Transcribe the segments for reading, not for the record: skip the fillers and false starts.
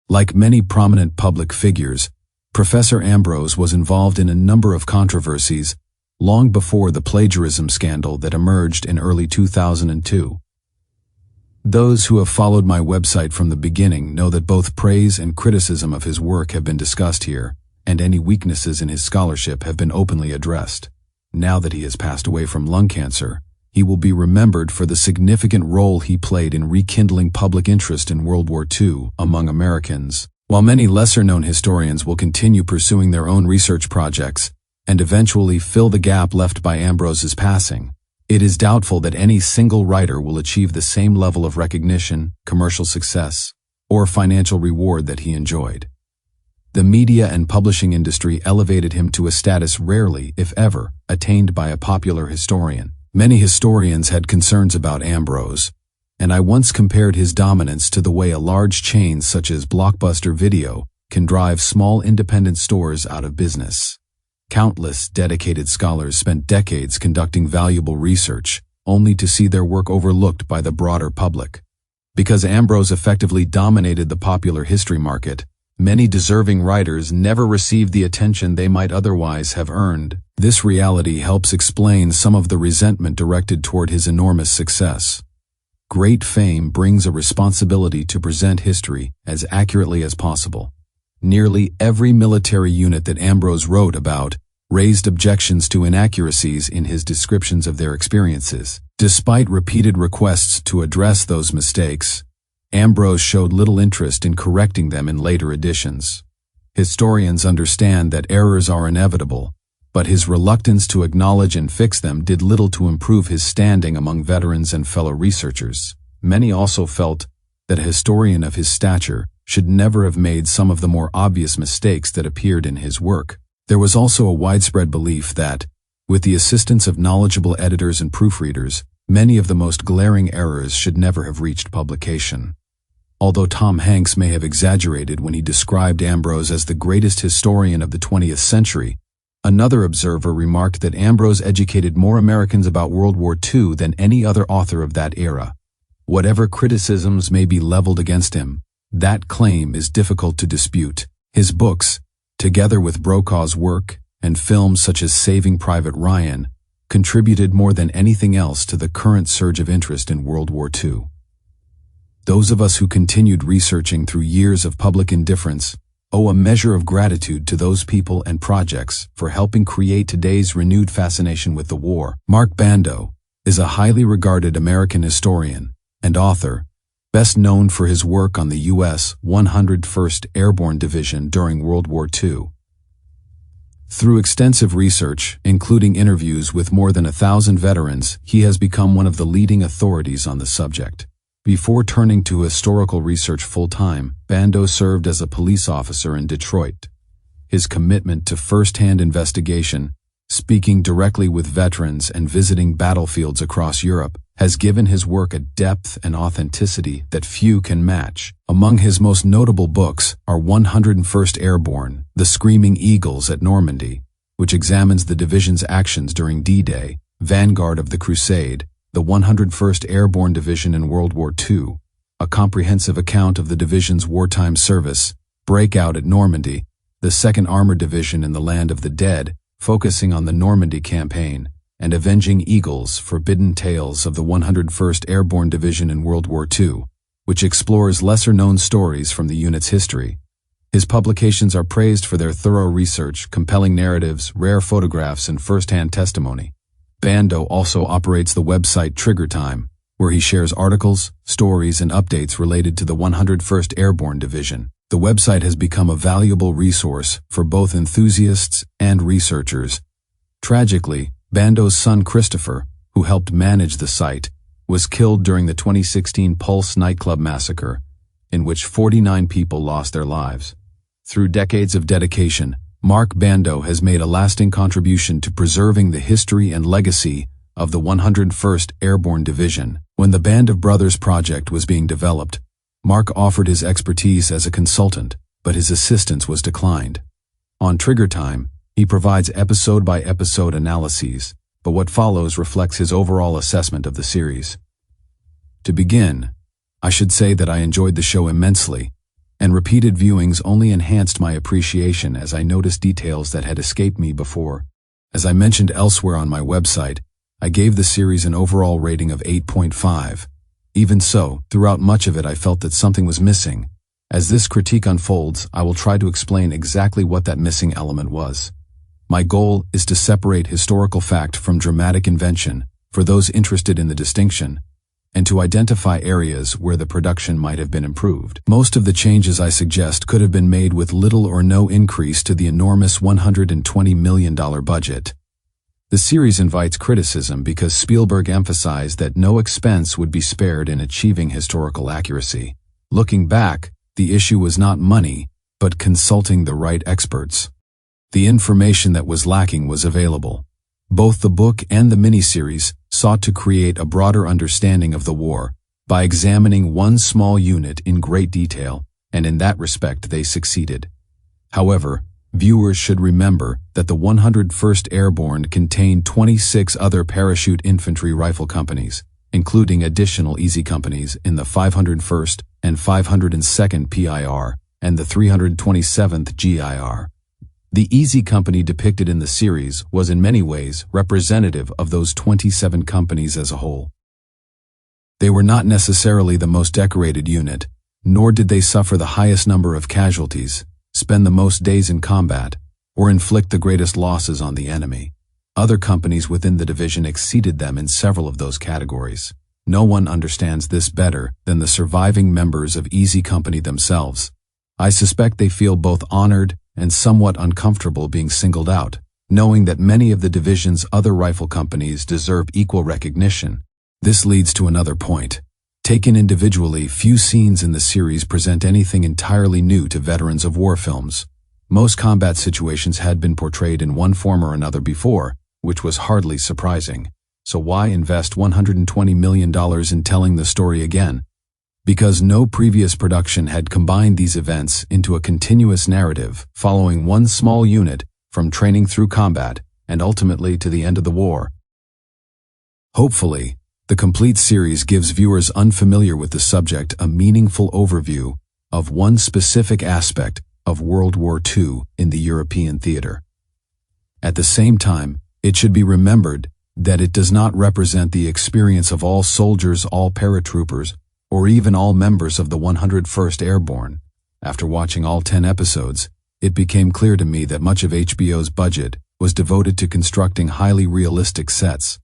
Like many prominent public figures, Professor Ambrose was involved in a number of controversies long before the plagiarism scandal that emerged in early 2002. Those who have followed my website from the beginning know that both praise and criticism of his work have been discussed here, and any weaknesses in his scholarship have been openly addressed. Now that he has passed away from lung cancer, he will be remembered for the significant role he played in rekindling public interest in World War II among Americans. While many lesser-known historians will continue pursuing their own research projects and eventually fill the gap left by Ambrose's passing, it is doubtful that any single writer will achieve the same level of recognition, commercial success, or financial reward that he enjoyed. The media and publishing industry elevated him to a status rarely, if ever, attained by a popular historian. Many historians had concerns about Ambrose, and I once compared his dominance to the way a large chain such as Blockbuster Video can drive small independent stores out of business. Countless dedicated scholars spent decades conducting valuable research, only to see their work overlooked by the broader public. Because Ambrose effectively dominated the popular history market, many deserving writers never received the attention they might otherwise have earned. This reality helps explain some of the resentment directed toward his enormous success. Great fame brings a responsibility to present history as accurately as possible. Nearly every military unit that Ambrose wrote about raised objections to inaccuracies in his descriptions of their experiences. Despite repeated requests to address those mistakes, Ambrose showed little interest in correcting them in later editions. Historians understand that errors are inevitable, but his reluctance to acknowledge and fix them did little to improve his standing among veterans and fellow researchers. Many also felt that a historian of his stature should never have made some of the more obvious mistakes that appeared in his work. There was also a widespread belief that, with the assistance of knowledgeable editors and proofreaders, many of the most glaring errors should never have reached publication. Although Tom Hanks may have exaggerated when he described Ambrose as the greatest historian of the 20th century, another observer remarked that Ambrose educated more Americans about World War II than any other author of that era. Whatever criticisms may be leveled against him, that claim is difficult to dispute. His books, together with Brokaw's work and films such as Saving Private Ryan, contributed more than anything else to the current surge of interest in World War II. Those of us who continued researching through years of public indifference owe a measure of gratitude to those people and projects for helping create today's renewed fascination with the war. Mark Bando is a highly regarded American historian and author, best known for his work on the U.S. 101st Airborne Division during World War II. Through extensive research, including interviews with more than 1,000 veterans, he has become one of the leading authorities on the subject. Before turning to historical research full-time, Bando served as a police officer in Detroit. His commitment to first-hand investigation, speaking directly with veterans and visiting battlefields across Europe, has given his work a depth and authenticity that few can match. Among his most notable books are 101st Airborne, The Screaming Eagles at Normandy, which examines the division's actions during D-Day, Vanguard of the Crusade, the 101st Airborne Division in World War II, a comprehensive account of the division's wartime service, Breakout at Normandy, the 2nd Armored Division in the Land of the Dead, focusing on the Normandy campaign, and Avenging Eagles, Forbidden Tales of the 101st Airborne Division in World War II, which explores lesser-known stories from the unit's history. His publications are praised for their thorough research, compelling narratives, rare photographs, and first-hand testimony. Bando also operates the website Trigger Time, where he shares articles, stories, and updates related to the 101st Airborne Division. The website has become a valuable resource for both enthusiasts and researchers. Tragically, Bando's son Christopher, who helped manage the site, was killed during the 2016 Pulse nightclub massacre, in which 49 people lost their lives. Through decades of dedication, Mark Bando has made a lasting contribution to preserving the history and legacy of the 101st Airborne Division. When the Band of Brothers project was being developed, Mark offered his expertise as a consultant, but his assistance was declined. On Trigger Time, he provides episode-by-episode analyses, but what follows reflects his overall assessment of the series. To begin, I should say that I enjoyed the show immensely, and repeated viewings only enhanced my appreciation as I noticed details that had escaped me before. As I mentioned elsewhere on my website, I gave the series an overall rating of 8.5. Even so, throughout much of it I felt that something was missing. As this critique unfolds, I will try to explain exactly what that missing element was. My goal is to separate historical fact from dramatic invention, for those interested in the distinction, and to identify areas where the production might have been improved. Most of the changes I suggest could have been made with little or no increase to the enormous $120 million budget. The series invites criticism because Spielberg emphasized that no expense would be spared in achieving historical accuracy. Looking back, the issue was not money, but consulting the right experts. The information that was lacking was available. Both the book and the miniseries sought to create a broader understanding of the war by examining one small unit in great detail, and in that respect they succeeded. However, viewers should remember that the 101st Airborne contained 26 other parachute infantry rifle companies, including additional easy companies in the 501st and 502nd PIR and the 327th GIR. The Easy Company depicted in the series was in many ways representative of those 27 companies as a whole. They were not necessarily the most decorated unit, nor did they suffer the highest number of casualties, spend the most days in combat, or inflict the greatest losses on the enemy. Other companies within the division exceeded them in several of those categories. No one understands this better than the surviving members of Easy Company themselves. I suspect they feel both honored and somewhat uncomfortable being singled out, knowing that many of the division's other rifle companies deserve equal recognition. This leads to another point. Taken individually, few scenes in the series present anything entirely new to veterans of war films. Most combat situations had been portrayed in one form or another before, which was hardly surprising. So why invest $120 million in telling the story again? Because no previous production had combined these events into a continuous narrative following one small unit from training through combat and ultimately to the end of the war. Hopefully, the complete series gives viewers unfamiliar with the subject a meaningful overview of one specific aspect of World War II in the European theater. At the same time, it should be remembered that it does not represent the experience of all soldiers, all paratroopers, or even all members of the 101st Airborne. After watching all 10 episodes, it became clear to me that much of HBO's budget was devoted to constructing highly realistic sets.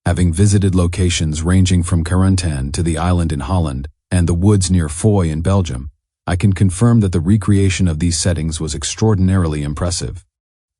Having visited locations ranging from Quarantaine to the island in Holland and the woods near Foy in Belgium, I can confirm that the recreation of these settings was extraordinarily impressive.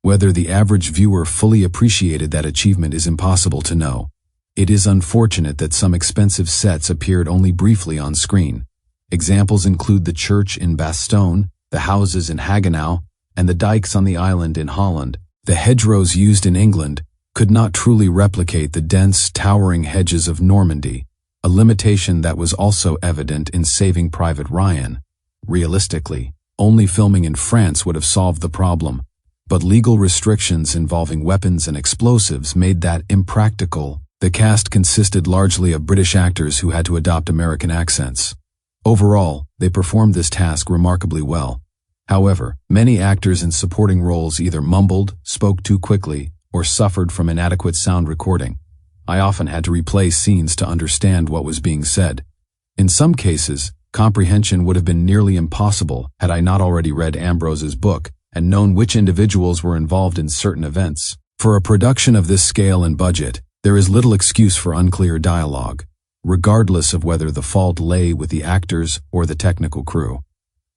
Whether the average viewer fully appreciated that achievement is impossible to know. It is unfortunate that some expensive sets appeared only briefly on screen. Examples include the church in Bastogne, the houses in Hagenau, and the dikes on the island in Holland. The hedgerows used in England could not truly replicate the dense, towering hedges of Normandy, a limitation that was also evident in Saving Private Ryan. Realistically, only filming in France would have solved the problem, but legal restrictions involving weapons and explosives made that impractical. The cast consisted largely of British actors who had to adopt American accents. Overall, they performed this task remarkably well. However, many actors in supporting roles either mumbled, spoke too quickly, or suffered from inadequate sound recording. I often had to replay scenes to understand what was being said. In some cases, comprehension would have been nearly impossible had I not already read Ambrose's book and known which individuals were involved in certain events. For a production of this scale and budget, there is little excuse for unclear dialogue, regardless of whether the fault lay with the actors or the technical crew.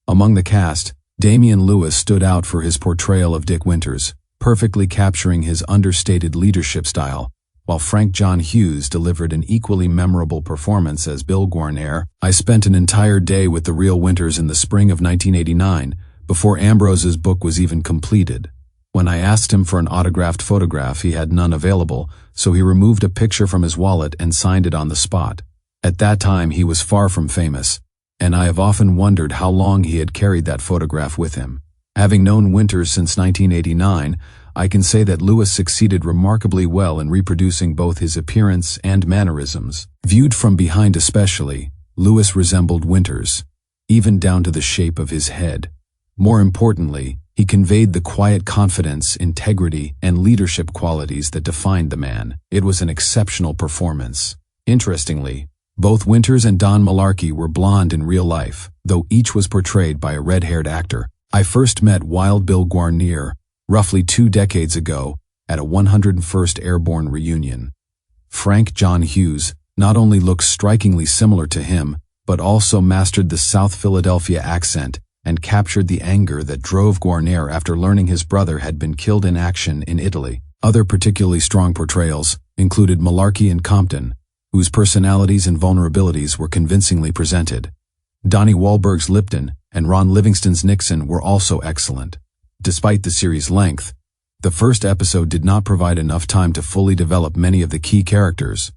Among the cast, Damian Lewis stood out for his portrayal of Dick Winters, perfectly capturing his understated leadership style, while Frank John Hughes delivered an equally memorable performance as Bill Guarnere. I spent an entire day with the real Winters in the spring of 1989, before Ambrose's book was even completed. When I asked him for an autographed photograph, he had none available, so he removed a picture from his wallet and signed it on the spot. At that time, he was far from famous, and I have often wondered how long he had carried that photograph with him. Having known Winters since 1989, I can say that Lewis succeeded remarkably well in reproducing both his appearance and mannerisms. Viewed from behind especially, Lewis resembled Winters. even down to the shape of his head. More importantly, he conveyed the quiet confidence, integrity, and leadership qualities that defined the man. It was an exceptional performance. Interestingly, both Winters and Don Malarkey were blonde in real life, though each was portrayed by a red-haired actor. I first met Wild Bill Guarnere, roughly 2 decades ago, at a 101st Airborne reunion. Frank John Hughes not only looked strikingly similar to him, but also mastered the South Philadelphia accent and captured the anger that drove Guarnere after learning his brother had been killed in action in Italy. Other particularly strong portrayals included Malarkey and Compton, whose personalities and vulnerabilities were convincingly presented. Donnie Wahlberg's Lipton and Ron Livingston's Nixon were also excellent. Despite the series' length, the first episode did not provide enough time to fully develop many of the key characters.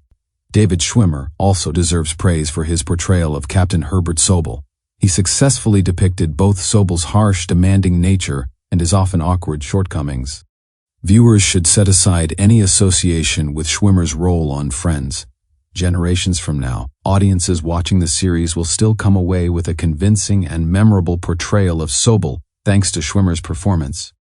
David Schwimmer also deserves praise for his portrayal of Captain Herbert Sobel. He successfully depicted both Sobel's harsh, demanding nature and his often awkward shortcomings. Viewers should set aside any association with Schwimmer's role on Friends. Generations from now, audiences watching the series will still come away with a convincing and memorable portrayal of Sobel thanks to Schwimmer's performance.